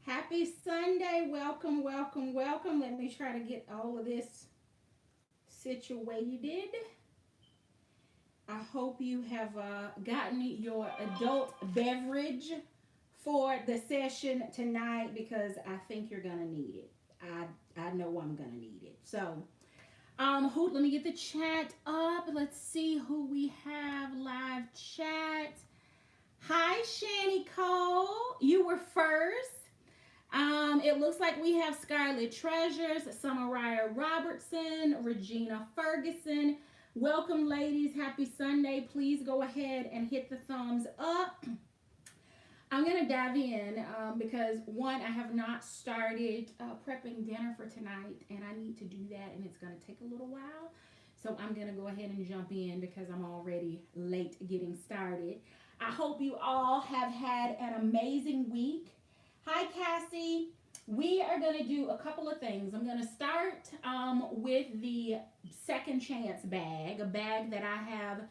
Happy Sunday. Welcome, welcome, welcome. Let me try to get all of this situated. I hope you have gotten your adult beverage for the session tonight because I think you're going to need it. I know I'm going to need it. So, let me get the chat up. Let's see who we have live chat. Hi, Shani Cole. You were first. It looks like we have Scarlet Treasures, Samaraya Robertson, Regina Ferguson. Welcome, ladies. Happy Sunday. Please go ahead and hit the thumbs up. I'm going to dive in because, one, I have not started prepping dinner for tonight, and I need to do that, and it's going to take a little while. So I'm going to go ahead and jump in because I'm already late getting started. I hope you all have had an amazing week. Hi, Cassie. We are going to do a couple of things. I'm going to start with the second chance bag, a bag that I have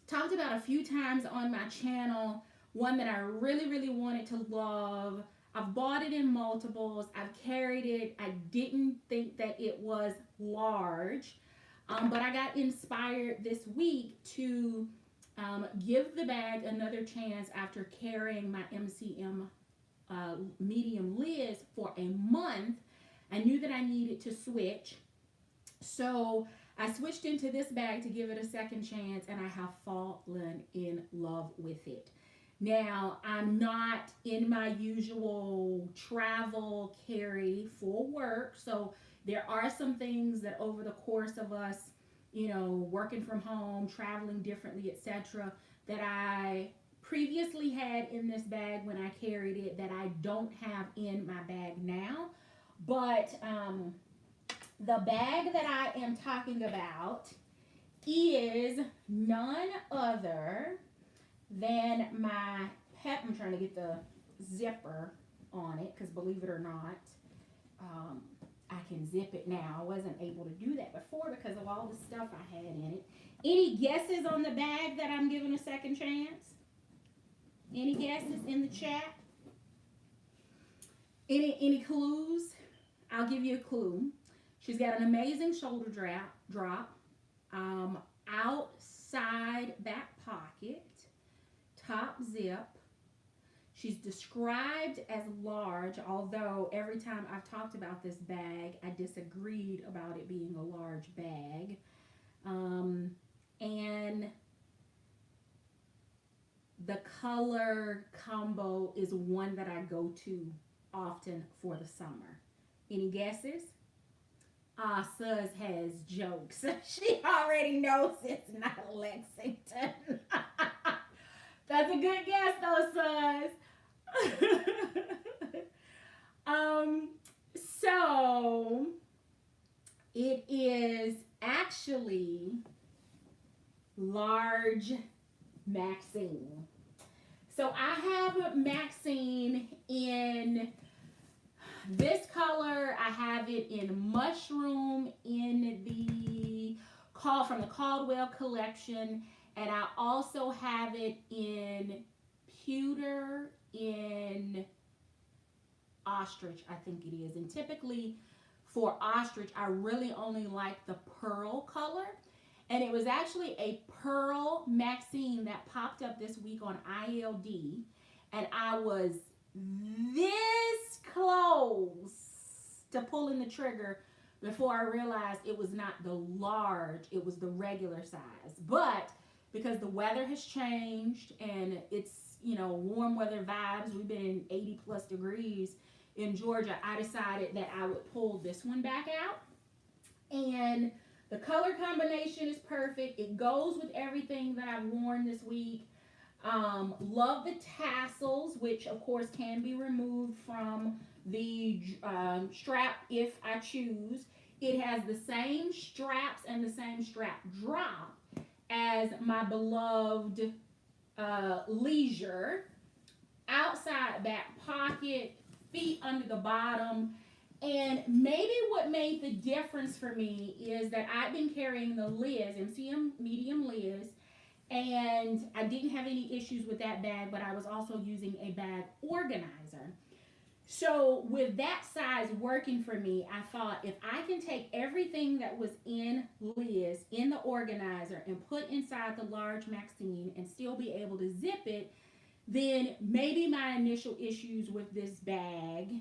talked about a few times on my channel, one that I really, really wanted to love. I've bought it in multiples. I've carried it. I didn't think that it was large, but I got inspired this week to give the bag another chance after carrying my MCM medium lids for a month. I knew that I needed to switch. So I switched into this bag to give it a second chance, and I have fallen in love with it. Now, I'm not in my usual travel carry for work, so there are some things that over the course of us, working from home, traveling differently, etc., that I previously had in this bag when I carried it that I don't have in my bag now. But the bag that I am talking about is none other than my pep. I'm trying to get the zipper on it because, believe it or not, I can zip it now. I wasn't able to do that before because of all the stuff I had in it. Any guesses on the bag that I'm giving a second chance? Any guesses in the chat? Any clues? I'll give you a clue. She's got an amazing shoulder drop, outside back pocket, top zip. She's described as large, although every time I've talked about this bag, I disagreed about it being a large bag. And the color combo is one that I go to often for the summer. Any guesses? Suz has jokes. She already knows it's not Lexington. That's a good guess though, Suz. So it is actually large Maxine. So I have Maxine in this color. I have it in mushroom in the from the Caldwell collection, and I also have it in pewter in ostrich, I think it is. And typically for ostrich, I really only like the pearl color. And it was actually a pearl Maxine that popped up this week on ILD. And I was this close to pulling the trigger before I realized it was not the large, it was the regular size. But because the weather has changed and it's, warm weather vibes, we've been in 80 plus degrees in Georgia, I decided that I would pull this one back out. And the color combination is perfect. It goes with everything that I've worn this week. Love the tassels, which of course can be removed from the strap if I choose. It has the same straps and the same strap drop as my beloved Leisure. Outside back pocket, feet under the bottom. And maybe what made the difference for me is that I've been carrying the Liz, MCM medium Liz, And I didn't have any issues with that bag, but I was also using a bag organizer. So with that size working for me, I thought if I can take everything that was in Liz in the organizer and put inside the large Maxine and still be able to zip it, then maybe my initial issues with this bag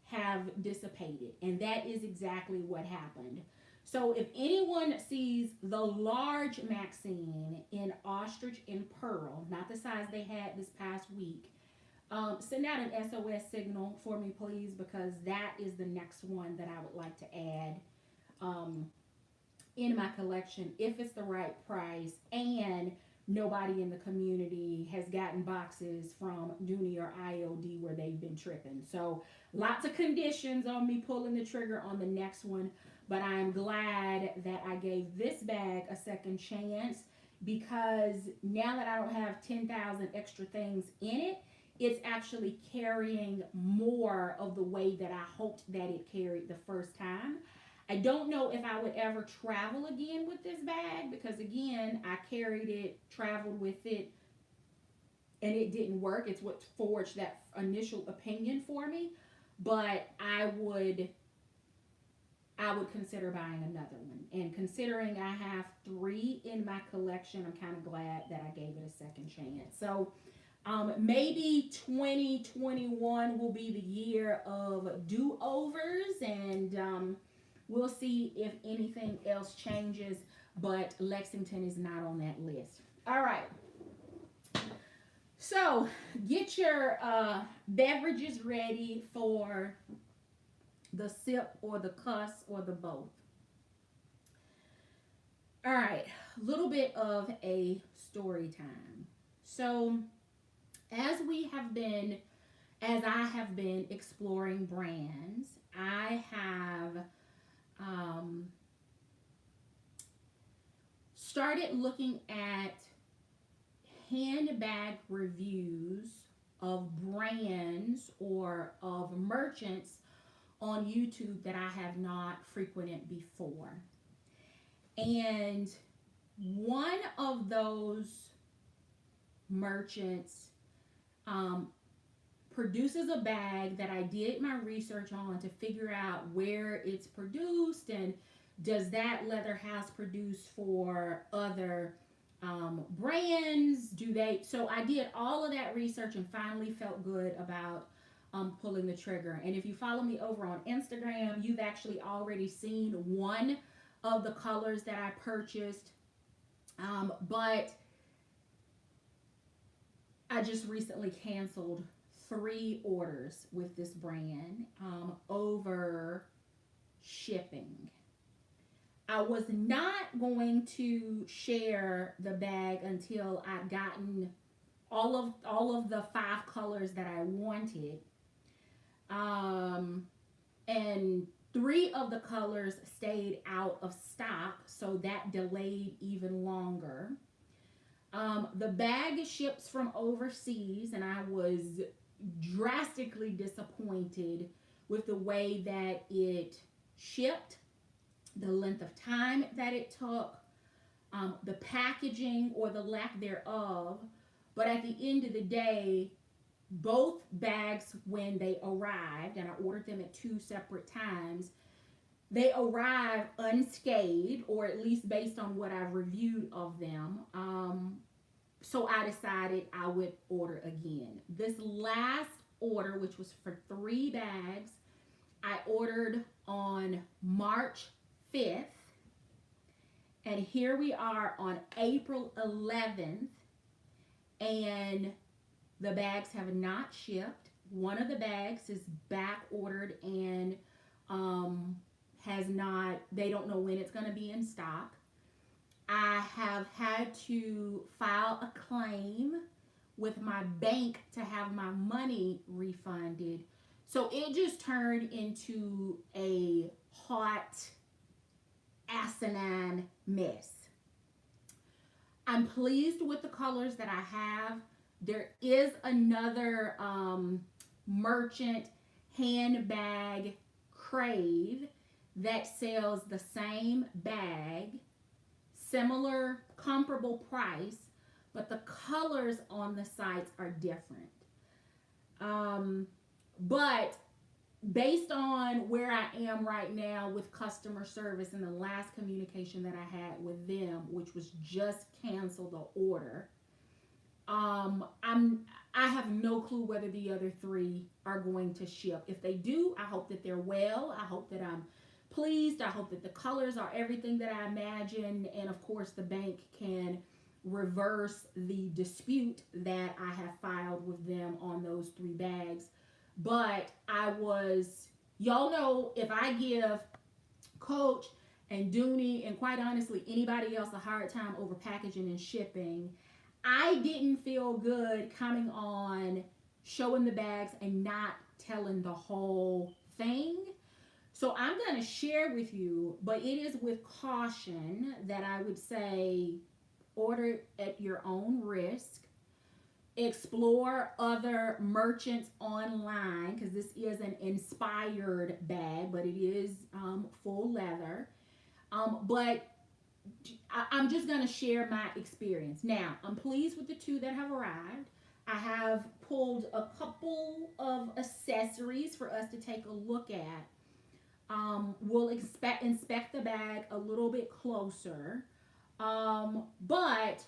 have dissipated. And that is exactly what happened. So if anyone sees the large Maxine in ostrich and pearl, not the size they had this past week, send out an SOS signal for me, please, because that is the next one that I would like to add in my collection if it's the right price and nobody in the community has gotten boxes from Dooney or IOD where they've been tripping. So lots of conditions on me pulling the trigger on the next one, but I'm glad that I gave this bag a second chance because now that I don't have 10,000 extra things in it, it's actually carrying more of the weight that I hoped that it carried the first time. I don't know if I would ever travel again with this bag because, again, I carried it, traveled with it, and it didn't work. It's what forged that initial opinion for me. But I would consider buying another one. And considering I have 3 in my collection, I'm kind of glad that I gave it a second chance. So maybe 2021 will be the year of do-overs, and we'll see if anything else changes, but Lexington is not on that list. All right. So get your beverages ready for the sip or the cuss or the both. All right. A little bit of a story time. So as I have been exploring brands, I have started looking at handbag reviews of brands or of merchants on YouTube that I have not frequented before. And one of those merchants produces a bag that I did my research on to figure out where it's produced and does that leather house produce for other brands. So I did all of that research and finally felt good about pulling the trigger. And if you follow me over on Instagram, you've actually already seen one of the colors that I purchased, but I just recently canceled 3 orders with this brand over shipping. I was not going to share the bag until I'd gotten all of the 5 colors that I wanted. And 3 of the colors stayed out of stock, so that delayed even longer. The bag ships from overseas, and I was drastically disappointed with the way that it shipped, the length of time that it took, the packaging or the lack thereof. But at the end of the day, both bags, when they arrived, and I ordered them at 2 separate times, they arrived unscathed, or at least based on what I've reviewed of them. So I decided I would order again. This last order, which was for 3 bags, I ordered on March 5th. And here we are on April 11th. And the bags have not shipped. One of the bags is back ordered and they don't know when it's going to be in stock. I have had to file a claim with my bank to have my money refunded. So it just turned into a hot, asinine mess. I'm pleased with the colors that I have. There is another merchant handbag, Crave, that sells the same bag, similar, comparable price, but the colors on the sites are different. But based on where I am right now with customer service and the last communication that I had with them, which was just cancel the order, I have no clue whether the other three are going to ship. If they do, I hope that they're well. I hope that I'm pleased. I hope that the colors are everything that I imagined, and of course the bank can reverse the dispute that I have filed with them on those 3 bags. But y'all know, if I give Coach and Dooney and quite honestly anybody else a hard time over packaging and shipping, I didn't feel good coming on showing the bags and not telling the whole thing. So I'm going to share with you, but it is with caution that I would say order at your own risk. Explore other merchants online, because this is an inspired bag, but it is full leather. But I'm just going to share my experience. Now, I'm pleased with the 2 that have arrived. I have pulled a couple of accessories for us to take a look at. We'll inspect the bag a little bit closer. But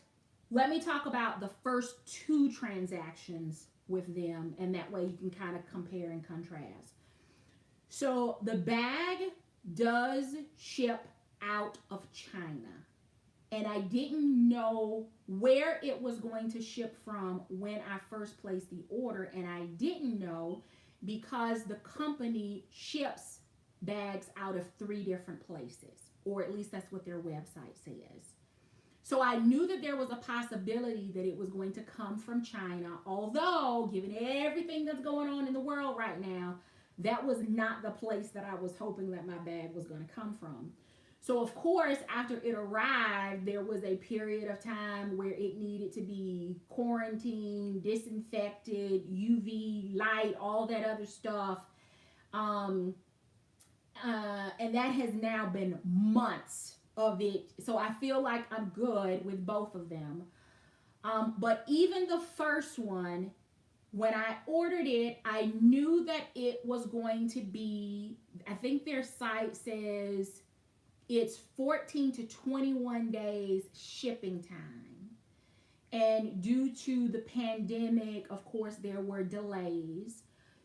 let me talk about the first 2 transactions with them, and that way you can kind of compare and contrast. So the bag does ship out of China, and I didn't know where it was going to ship from when I first placed the order, and I didn't know because the company ships bags out of 3 different places, or at least that's what their website says. So I knew that there was a possibility that it was going to come from China, although given everything that's going on in the world right now, that was not the place that I was hoping that my bag was going to come from. So of course, after it arrived, there was a period of time where it needed to be quarantined, disinfected, UV light, all that other stuff. And that has now been months of it. So I feel like I'm good with both of them. But even the first one, when I ordered it, I knew that it was going to be, I think their site says it's 14 to 21 days shipping time. And due to the pandemic, of course, there were delays.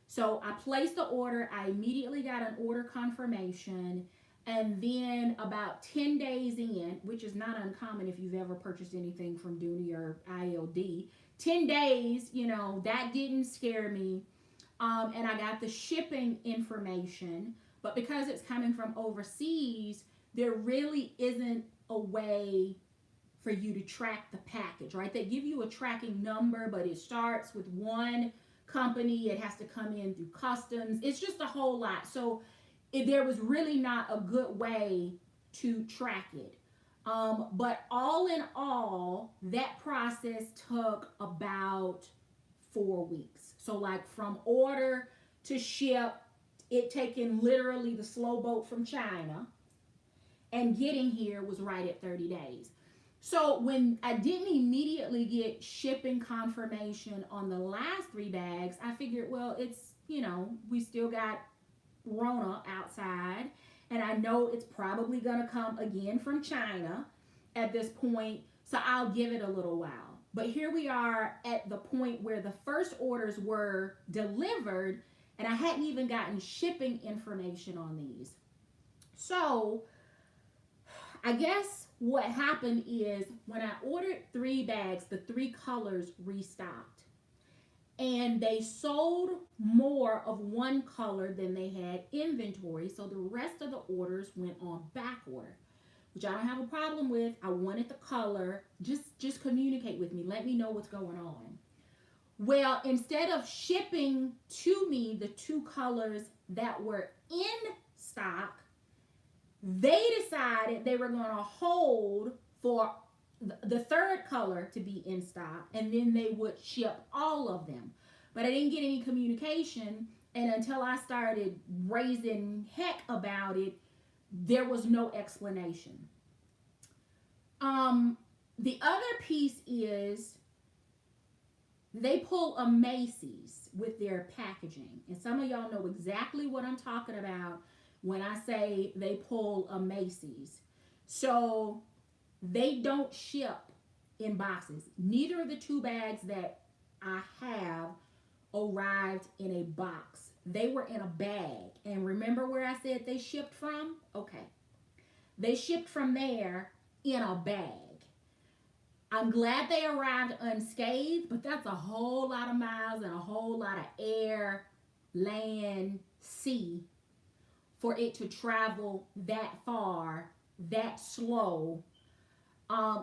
So I placed the order. I immediately got an order confirmation. And then about 10 days in, which is not uncommon if you've ever purchased anything from Dooney or ILD, 10 days, that didn't scare me. And I got the shipping information. But because it's coming from overseas, there really isn't a way for you to track the package, right? They give you a tracking number, but it starts with one company. It has to come in through customs. It's just a whole lot. So there was really not a good way to track it. But all in all, that process took about 4 weeks. So like from order to ship, it taking literally the slow boat from China, and getting here was right at 30 days. So when I didn't immediately get shipping confirmation on the last 3 bags, I figured, well, it's, we still got Rona outside, and I know it's probably going to come again from China at this point, so I'll give it a little while. But here we are at the point where the first orders were delivered, and I hadn't even gotten shipping information on these. So I guess what happened is when I ordered 3 bags, the 3 colors restocked. And they sold more of one color than they had inventory. So the rest of the orders went on back order, which I don't have a problem with. I wanted the color. Just communicate with me. Let me know what's going on. Well, instead of shipping to me the 2 colors that were in stock, they decided they were going to hold for the 3rd color to be in stock, and then they would ship all of them. But I didn't get any communication, and until I started raising heck about it, there was no explanation. The other piece is they pull a Macy's with their packaging. And some of y'all know exactly what I'm talking about when I say they pull a Macy's. So they don't ship in boxes. Neither of the two bags that I have arrived in a box. They were in a bag. And remember where I said they shipped from? Okay. They shipped from there in a bag. I'm glad they arrived unscathed, but that's a whole lot of miles and a whole lot of air, land, sea for it to travel that far, that slow.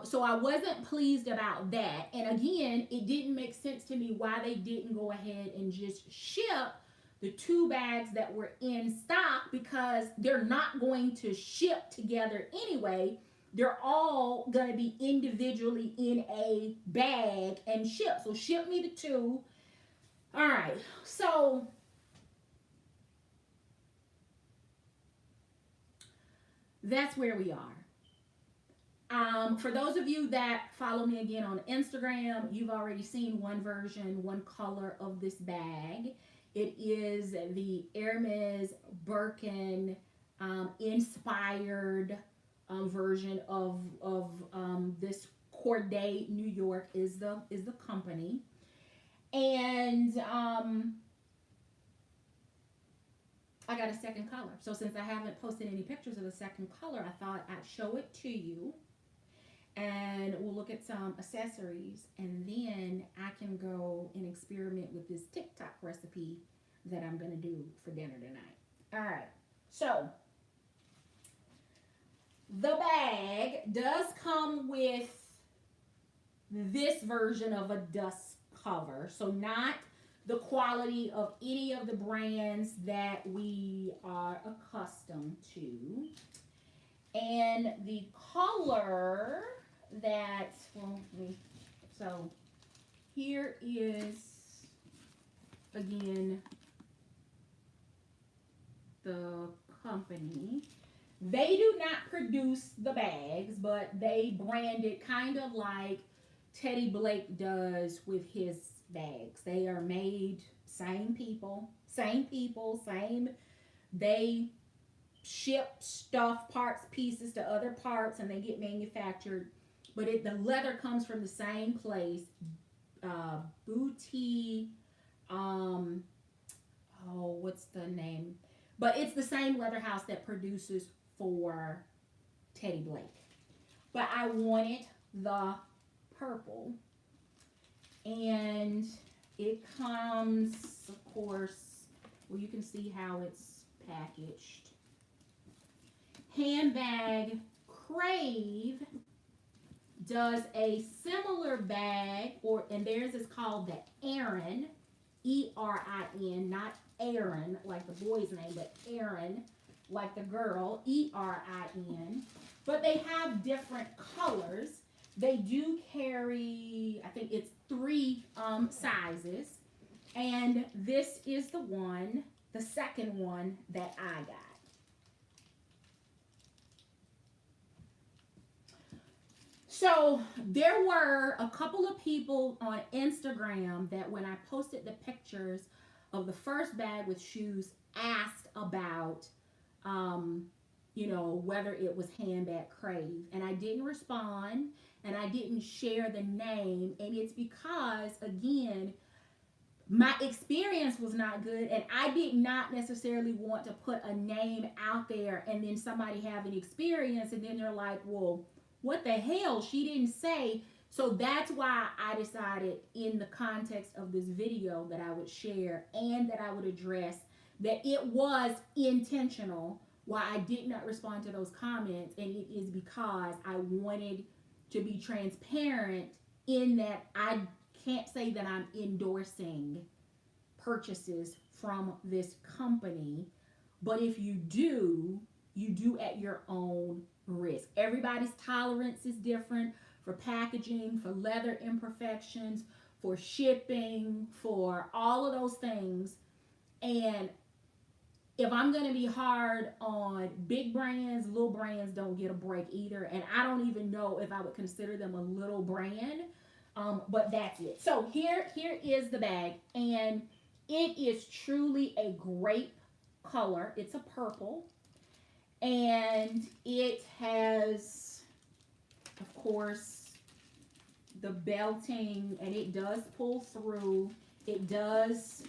So I wasn't pleased about that. And again, it didn't make sense to me why they didn't go ahead and just ship the two bags that were in stock, because they're not going to ship together anyway. They're all going to be individually in a bag and shipped. So ship me the two. All right. So that's where we are. For those of you that follow me again on Instagram, you've already seen one version, one color of this bag. It is the Hermes Birkin inspired version of this. Cordae, New York is the company. And I got a second color. So since I haven't posted any pictures of the second color, I thought I'd show it to you. And we'll look at some accessories, and then I can go and experiment with this TikTok recipe that I'm going to do for dinner tonight. All right. So the bag does come with this version of a dust cover. So not the quality of any of the brands that we are accustomed to. And the color that, so here is, again, the company. They do not produce the bags, but they brand it kind of like Teddy Blake does with his bags. They are made, same people, they ship stuff, parts, pieces to other parts, and they get manufactured. But the leather comes from the same place, Booty. What's the name? But it's the same leather house that produces for Teddy Blake. But I wanted the purple, and it comes, of course, well, you can see how it's packaged. Handbag Crave does a similar bag, and theirs is called the Erin, E-R-I-N, not Aaron like the boy's name, but Erin like the girl, E-R-I-N. But they have different colors. They do carry, I think it's 3 sizes, and this is the second one that I got. So there were a couple of people on Instagram that when I posted the pictures of the first bag with shoes asked about, whether it was Handbag Crave. And I didn't respond, and I didn't share the name. And it's because, again, my experience was not good, and I did not necessarily want to put a name out there and then somebody have an experience and then they're like, well, what the hell? She didn't say. So that's why I decided in the context of this video that I would share and that I would address that it was intentional why I did not respond to those comments. And it is because I wanted to be transparent in that I can't say that I'm endorsing purchases from this company. But if you do at your own risk. Everybody's tolerance is different for packaging, for leather imperfections, for shipping, for all of those things. And if I'm going to be hard on big brands, little brands don't get a break either. And I don't even know if I would consider them a little brand. But that's it. So here is the bag. And it is truly a great color. It's a purple. And it has, of course, the belting. And it does pull through. It does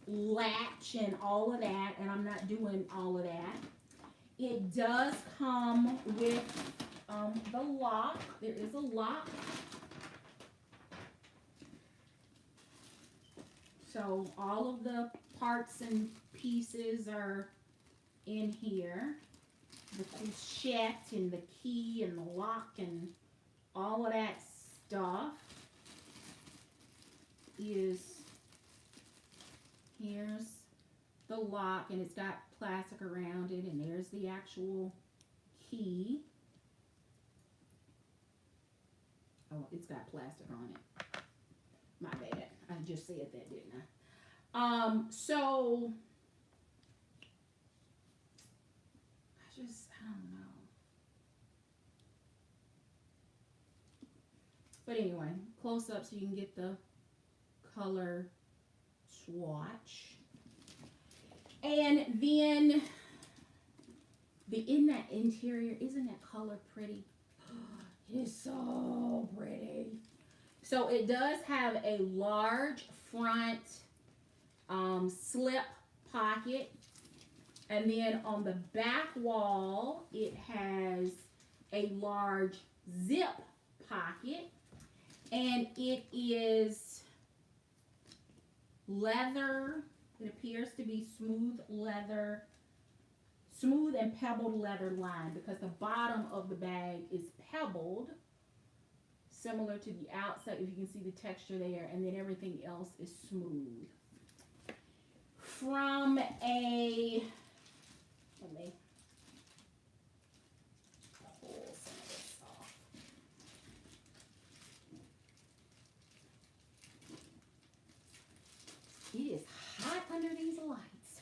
latch and all of that, and I'm not doing all of that. It does come with the lock. There is a lock. So all of the parts and pieces are in here. The couchette and the key and the lock and all of that stuff is... Here's the lock, and it's got plastic around it, and there's the actual key. Oh, it's got plastic on it. My bad. I just said that, didn't I? So I don't know. But anyway, close up so you can get the color swatch. And then in that interior, isn't that color pretty? It is so pretty. So it does have a large front slip pocket, and then on the back wall it has a large zip pocket, and it is leather. It appears to be smooth leather, smooth and pebbled leather lined, because the bottom of the bag is pebbled, similar to the outside, if you can see the texture there, and then everything else is smooth. From a, let me pull some of this off. It is hot under these lights.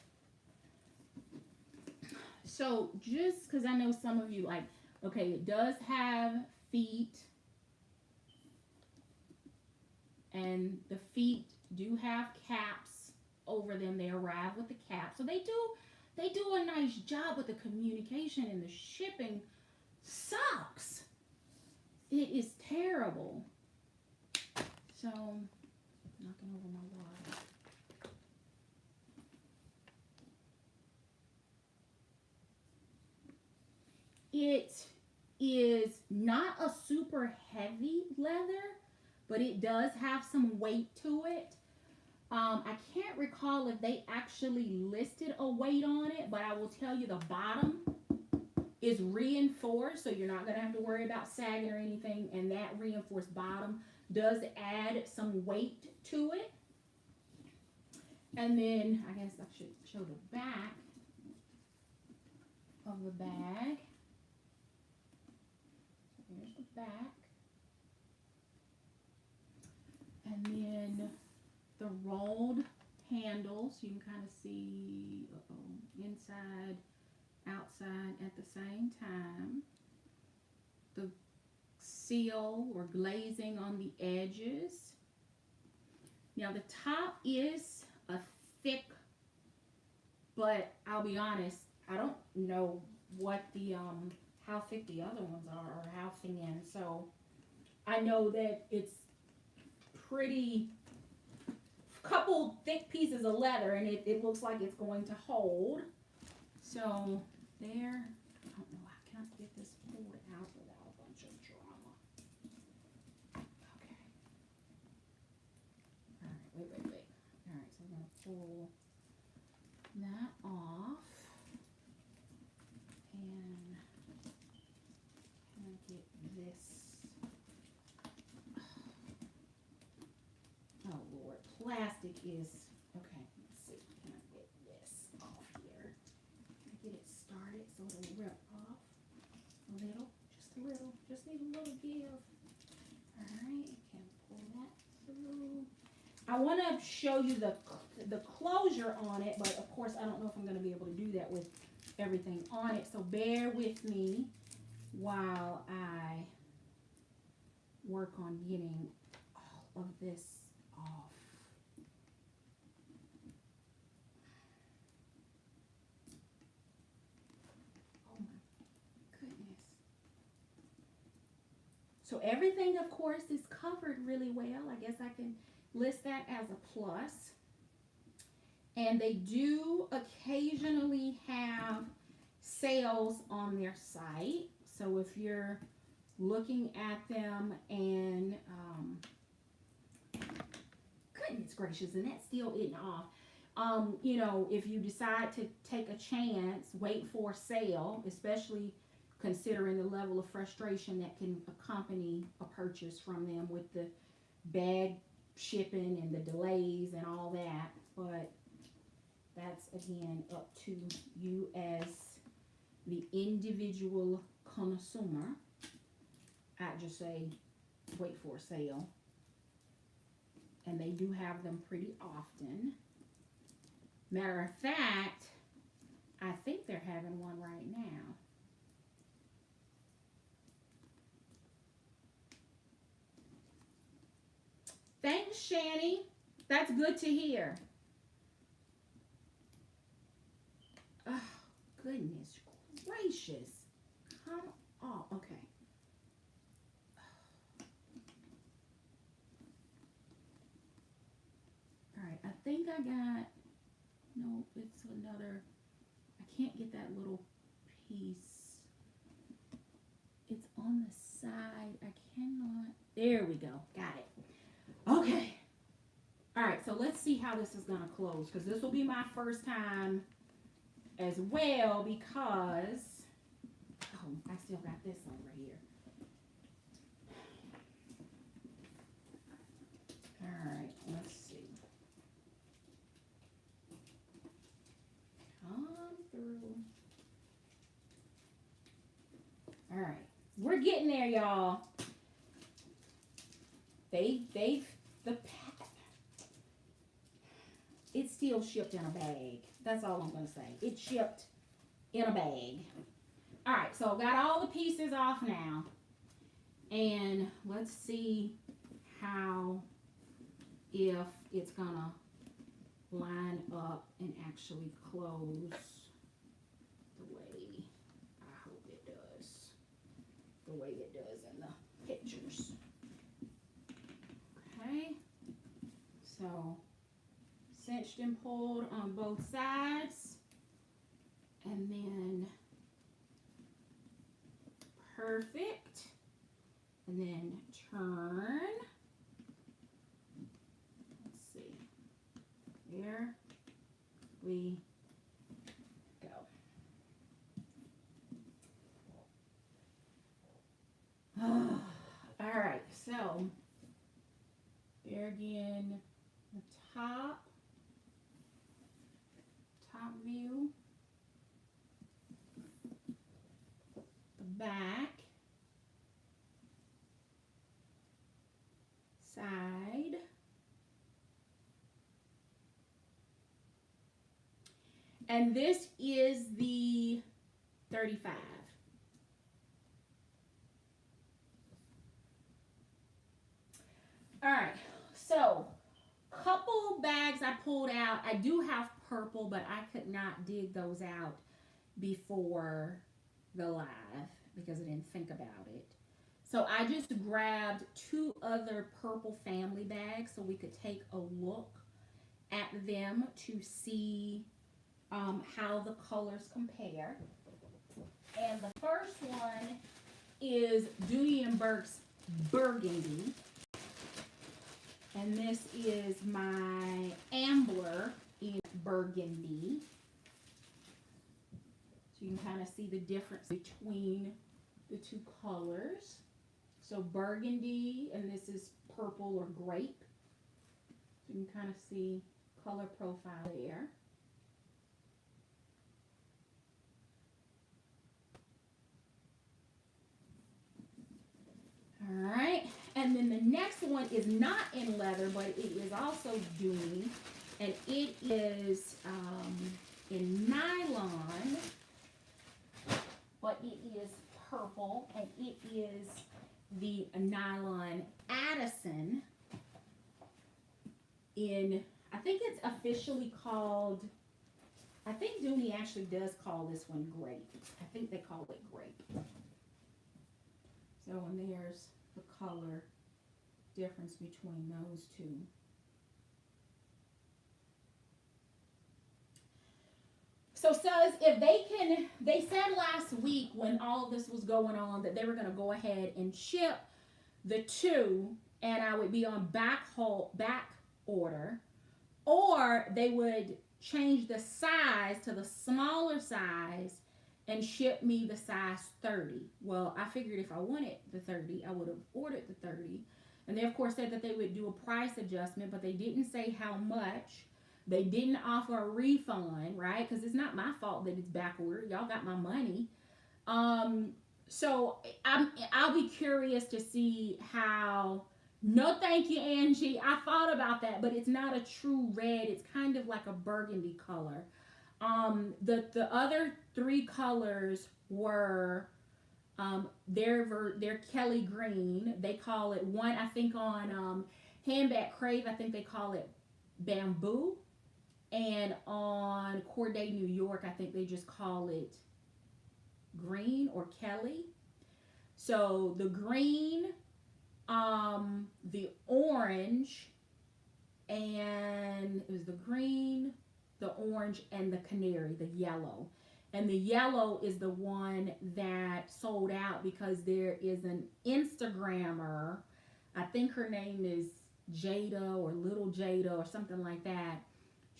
So just because I know some of you like, okay, it does have feet, and the feet do have caps over them. They arrive with the cap, so they do a nice job with the communication, and the shipping sucks. It is terrible. So knocking over my water. It is not a super heavy leather, but it does have some weight to it. I can't recall if they actually listed a weight on it, but I will tell you the bottom is reinforced, so you're not going to have to worry about sagging or anything, and that reinforced bottom does add some weight to it. And then I guess I should show the back of the bag. Here's the back. And then the rolled handles, you can kind of see inside, outside at the same time. The seal or glazing on the edges. Now the top is a thick, but I'll be honest, I don't know what the how thick the other ones are or how thin. So I know that it's pretty, couple thick pieces of leather, and it looks like it's going to hold. So there, I don't know, I can't get this pulled out without a bunch of drama. Okay. All right, wait. All right, so I'm going to pull that off. And can I get this? Oh Lord, plastic is, okay, let's see, can I get this off here? Can I get it started so it'll rip off a little, just need a little give. All right, can pull that through. I want to show you the the closure on it, but of course I don't know if I'm going to be able to do that with everything on it. So bear with me while I work on getting all of this off. Oh my goodness. So everything, of course, is covered really well. I guess I can list that as a plus. And they do occasionally have sales on their site. So if you're looking at them and, goodness gracious, and that's still eating off. You know, if you decide to take a chance, wait for a sale, especially considering the level of frustration that can accompany a purchase from them with the bag shipping and the delays and all that. But that's, again, up to you as the individual consumer. I just say wait for a sale. And they do have them pretty often. Matter of fact, I think they're having one right now. Thanks, Shani. That's good to hear. Oh, goodness gracious. Come on. Okay. All right. I think I got, no, it's another, I can't get that little piece. It's on the side. I cannot, there we go. Got it. Okay. All right. So let's see how this is going to close, because this will be my first time as well, because, oh, I still got this over here. All right, let's see. Come through. All right, we're getting there, y'all. It's still shipped in a bag. That's all I'm going to say. It's shipped in a bag. All right, so I've got all the pieces off now. And let's see if it's going to line up and actually close the way I hope it does. The way it does in the pictures. Okay. So cinched and pulled on both sides, and then perfect, and then turn. Let's see, there we go. All right, so there again, the top view, the back, side, and this is the 35. All right, so couple bags I pulled out. I do have purple, but I could not dig those out before the live because I didn't think about it. So I just grabbed 2 other purple family bags so we could take a look at them to see how the colors compare. And the first one is Dooney & Bourke's Burgundy. And this is my Ambler in Burgundy. So you can kind of see the difference between the 2 colors. So burgundy, and this is purple or grape. So you can kind of see color profile there. All right, and then the next one is not in leather, but it is also Dooney, And it is in nylon, but it is purple, and it is the nylon Addison in, I think it's officially called, I think Dooney actually does call this one grape. I think they call it grape. So, and there's the color difference between those two. So says if they said last week when all of this was going on that they were going to go ahead and ship the two, and I would be on back order, or they would change the size to the smaller size and ship me the size 30. Well, I figured if I wanted the 30, I would have ordered the 30. And they, of course, said that they would do a price adjustment, but they didn't say how much. They didn't offer a refund, right? Because it's not my fault that it's back ordered. Y'all got my money. So I'll be curious to see how. No, thank you, Angie. I thought about that, but it's not a true red. It's kind of like a burgundy color. The other three colors were they're Kelly green. They call it one. I think on Handbag Crave, I think they call it bamboo, and on Cordae, New York, I think they just call it green or Kelly. So the green, the orange, and it was the green, the orange, and the canary, the yellow. And the yellow is the one that sold out because there is an Instagrammer, I think her name is Jada or Little Jada or something like that.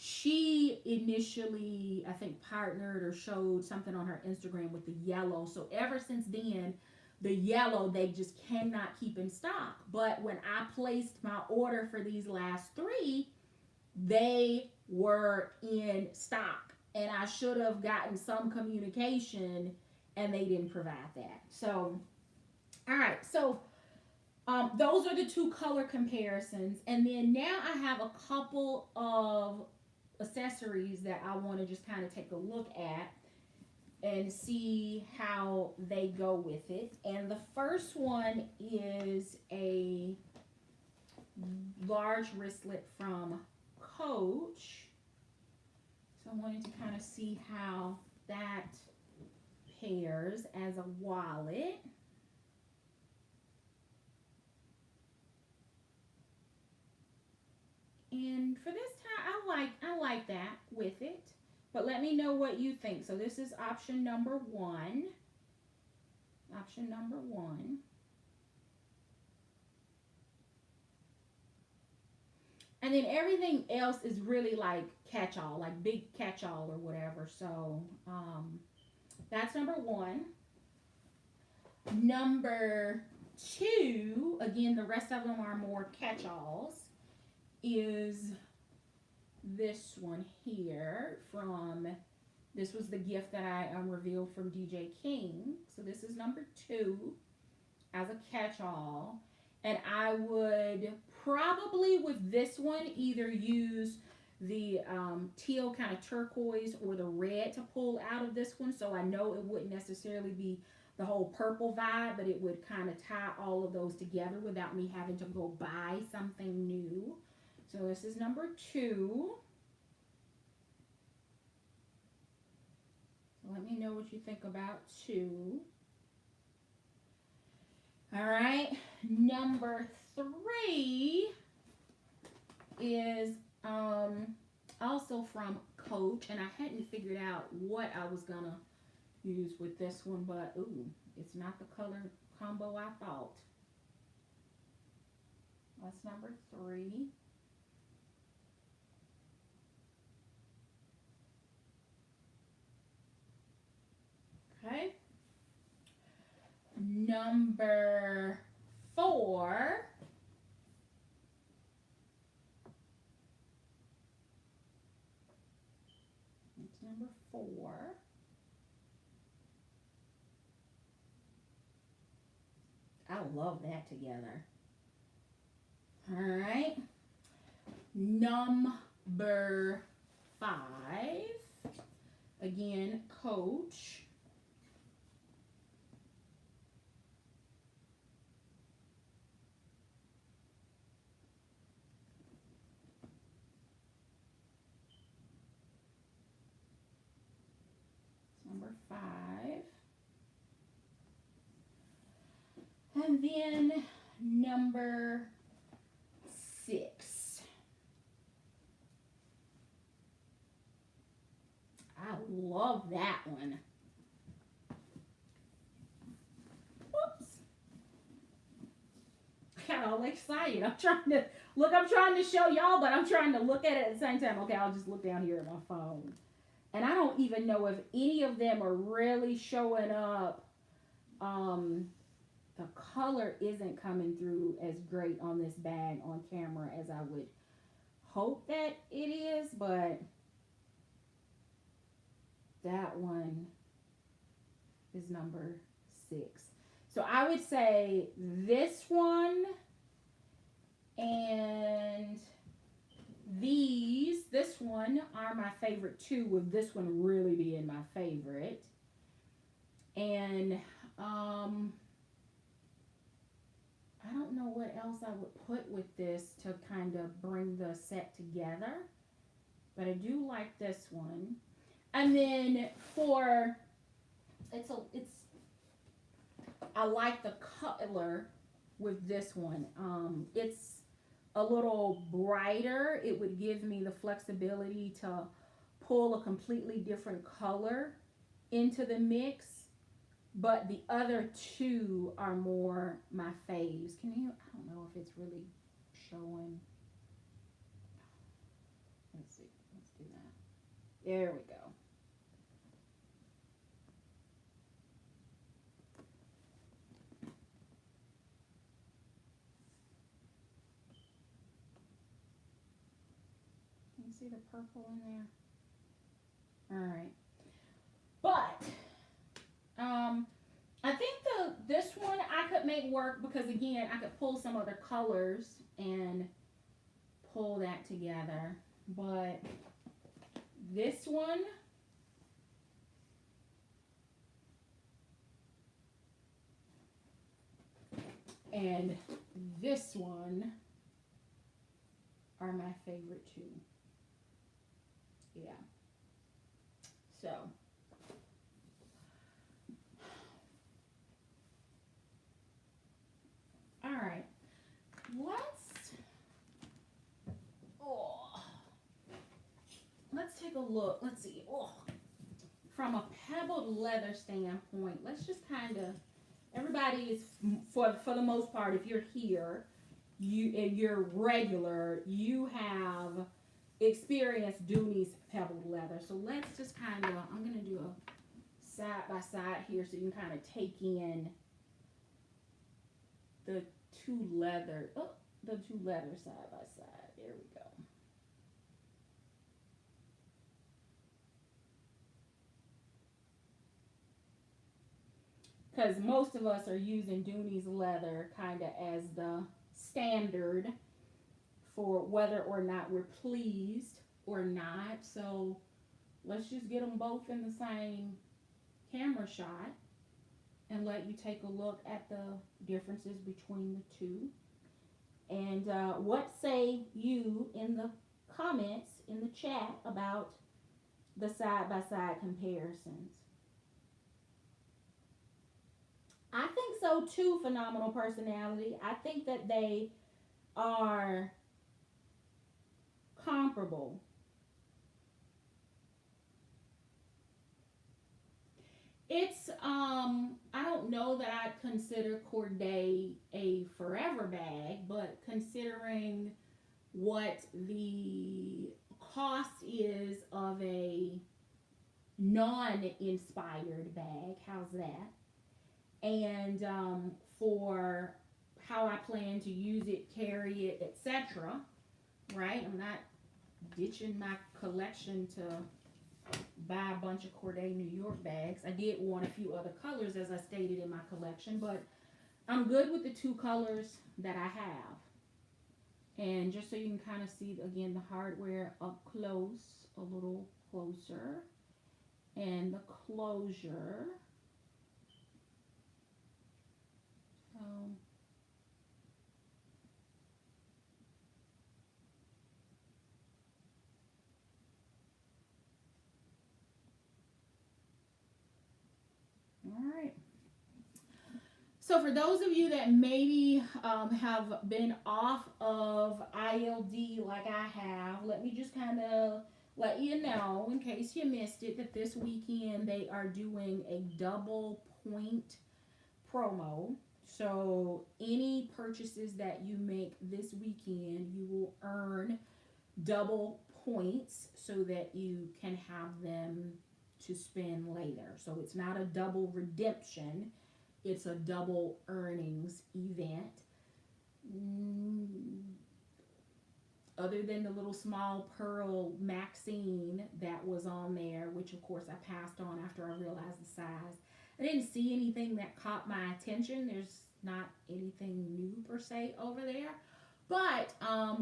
She initially, I think, partnered or showed something on her Instagram with the yellow. So ever since then, the yellow, they just cannot keep in stock. But when I placed my order for these last three, they were in stock. And I should have gotten some communication, and they didn't provide that. So, all right. So, those are the two color comparisons. And then now I have a couple of accessories that I want to just kind of take a look at and see how they go with it. And the first one is a large wristlet from Coach. So I wanted to kind of see how that pairs as a wallet. And for this time, I like that with it. But let me know what you think. So this is option number one. Option number one. And then everything else is really like catch-all, like big catch-all or whatever. So that's number one. Number two, again, the rest of them are more catch-alls, is this one here from, this was the gift that I revealed from DJ King. So this is number two as a catch-all. And I would probably with this one either use the teal kind of turquoise or the red to pull out of this one. So I know it wouldn't necessarily be the whole purple vibe, but it would kind of tie all of those together without me having to go buy something new. So this is number two. So let me know what you think about two. All right, number three is also from Coach, and I hadn't figured out what I was gonna use with this one, but ooh, it's not the color combo I thought. That's number three. Okay. Number four it's number four. I love that together. All right. Number Again, Coach. Number 5. And then number 6. I love that one. Whoops. I got all excited. I'm trying to show y'all, but I'm trying to look at it at the same time. Okay, I'll just look down here at my phone. And I don't even know if any of them are really showing up. The color isn't coming through as great on this bag on camera as I would hope that it is, but that one is number 6. So I would say this one and this one are my favorite too, with this one really being my favorite. And I don't know what else I would put with this to kind of bring the set together, but I do like this one. And then I like the color with this one. It's a little brighter. It would give me the flexibility to pull a completely different color into the mix. But the other two are more my faves. I don't know if it's really showing. Let's see. Let's do that. There we go. Can you see the purple in there? All right. But I think this one I could make work because, again, I could pull some other colors and pull that together. But this one, and this one are my favorite too. Yeah. So. All right, let's take a look. Let's see. From a pebbled leather standpoint, let's just kind of, everybody is, for the most part, if you're here, you're regular, you have experienced Dooney's pebbled leather. So let's just kind of, I'm going to do a side by side here so you can kind of take in the two leather side by side. There we go. Because most of us are using Dooney's leather kind of as the standard for whether or not we're pleased or not. So let's just get them both in the same camera shot and let you take a look at the differences between the two. And what say you in the comments, in the chat, about the side-by-side comparisons? I think so too, Phenomenal Personality. I think that they are comparable. It's, I don't know that I'd consider Cordae a forever bag, but considering what the cost is of a non-inspired bag, how's that? And for how I plan to use it, carry it, etc., right? I'm not ditching my collection to buy a bunch of Cordae New York bags. I did want a few other colors, as I stated in my collection, but I'm good with the two colors that I have. And just so you can kind of see, again, the hardware up close, a little closer. and the closure. So all right. So for those of you that maybe have been off of ILD like I have, let me just kind of let you know, in case you missed it, that this weekend they are doing a double point promo. So any purchases that you make this weekend, you will earn double points so that you can have them to spend later. So it's not a double redemption, it's a double earnings event. Mm, Other than the little small pearl Maxine that was on there, which of course I passed on after I realized the size. I didn't see anything that caught my attention. There's not anything new per se over there. But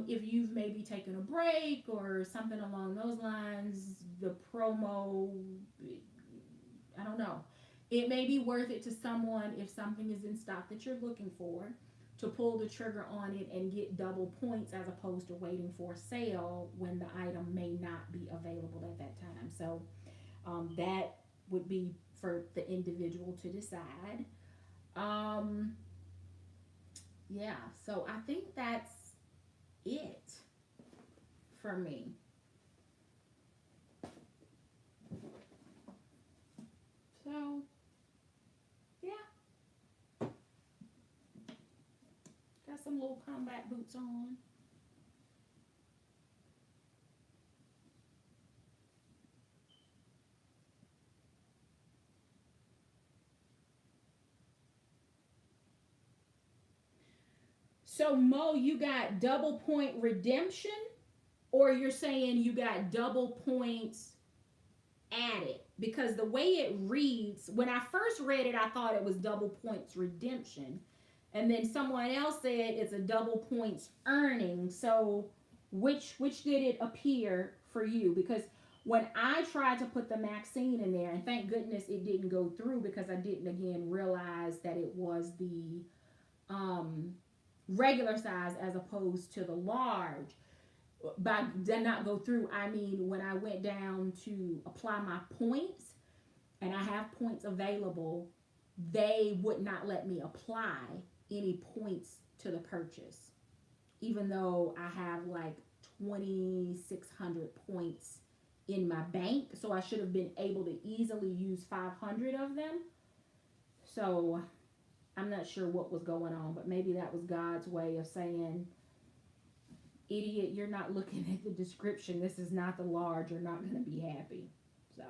if you've maybe taken a break or something along those lines, the promo, I don't know. It may be worth it to someone if something is in stock that you're looking for to pull the trigger on it and get double points as opposed to waiting for a sale when the item may not be available at that time. So that would be for the individual to decide. Um, yeah, so I think that's it for me. So yeah, got some little combat boots on. So Mo, you got double point redemption, or you're saying you got double points added? Because the way it reads, when I first read it, I thought it was double points redemption, and then someone else said it's a double points earning. So which did it appear for you? Because when I tried to put the Maxine in there, and thank goodness it didn't go through because I didn't again realize that it was the um, regular size as opposed to the large. By did not go through, I mean when I went down to apply my points and I have points available, they would not let me apply any points to the purchase, even though I have like 2,600 points in my bank. So I should have been able to easily use 500 of them. So I'm not sure what was going on, but maybe that was God's way of saying, idiot, you're not looking at the description. This is not the large. You're not going to be happy. So,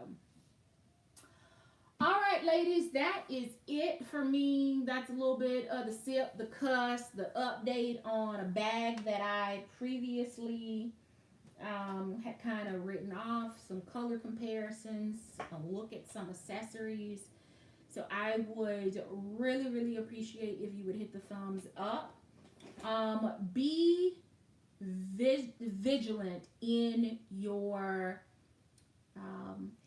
all right, ladies, that is it for me. That's a little bit of the sip, the cuss, the update on a bag that I previously had kind of written off, some color comparisons, a look at some accessories. So I would really, really appreciate if you would hit the thumbs up. Be vigilant in your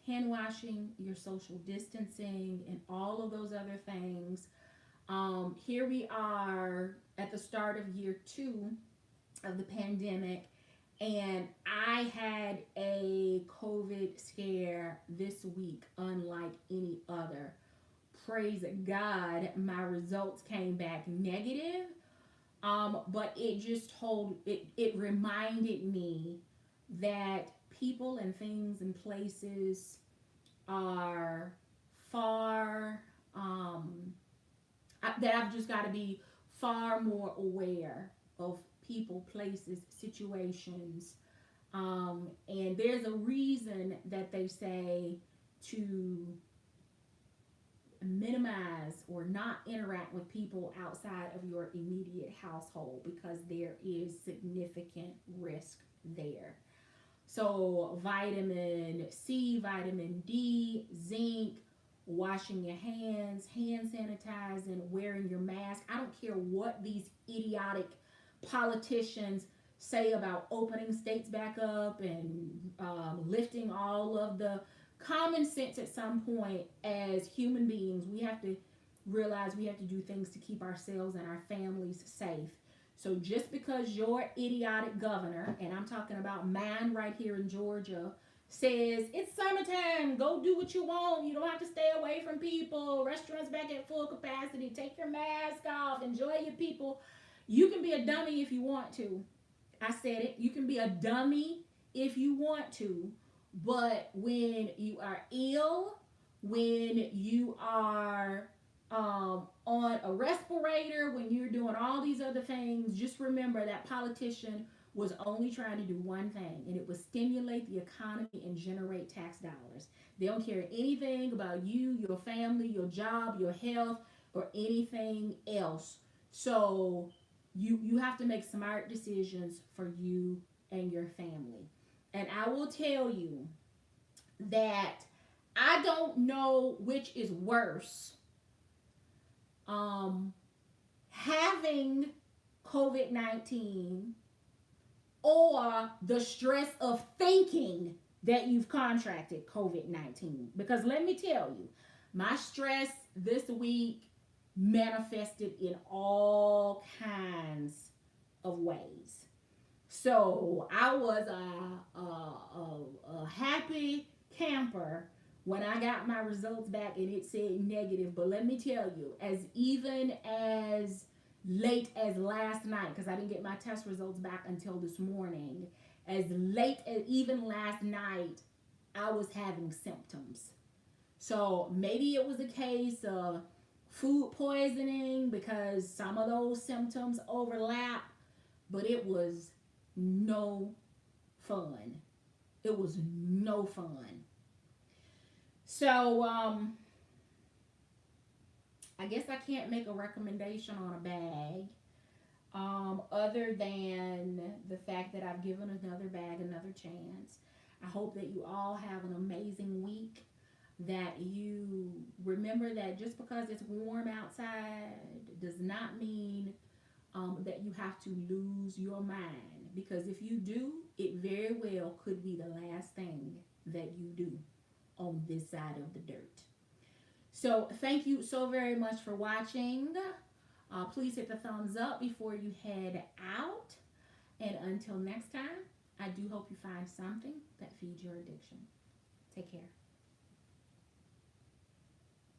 hand washing, your social distancing, and all of those other things. Here we are at the start of year 2 of the pandemic, and I had a COVID scare this week, unlike any other. Praise God, my results came back negative. But it just it reminded me that people and things and places are far that I've just got to be far more aware of people, places, situations. And there's a reason that they say to minimize or not interact with people outside of your immediate household because there is significant risk there. So, vitamin C, vitamin D, zinc, washing your hands, hand sanitizing, wearing your mask. I don't care what these idiotic politicians say about opening states back up and lifting all of the common sense at some point as human beings. We have to realize we have to do things to keep ourselves and our families safe. So just because your idiotic governor, and I'm talking about mine right here in Georgia, says it's summertime, go do what you want, you don't have to stay away from people, restaurants back at full capacity, take your mask off, enjoy your people, you can be a dummy if you want to. I said it, you can be a dummy if you want to, but when you are ill, when you are on a respirator, when you're doing all these other things, just remember that politician was only trying to do one thing, and it was stimulate the economy and generate tax dollars. They don't care anything about you, your family, your job, your health, or anything else. So you have to make smart decisions for you and your family. And I will tell you that I don't know which is worse. Having COVID-19 or the stress of thinking that you've contracted COVID-19. Because let me tell you, my stress this week manifested in all kinds of ways. So I was a happy camper when I got my results back and it said negative. But let me tell you, even as late as last night, because I didn't get my test results back until this morning, as late as even last night, I was having symptoms. So maybe it was a case of food poisoning because some of those symptoms overlap, but it was no fun. It was no fun. So, I guess I can't make a recommendation on a bag, other than the fact that I've given another bag another chance. I hope that you all have an amazing week, that you remember that just because it's warm outside does not mean that you have to lose your mind. Because if you do, it very well could be the last thing that you do on this side of the dirt. So thank you so very much for watching. Please hit the thumbs up before you head out. And until next time, I do hope you find something that feeds your addiction. Take care.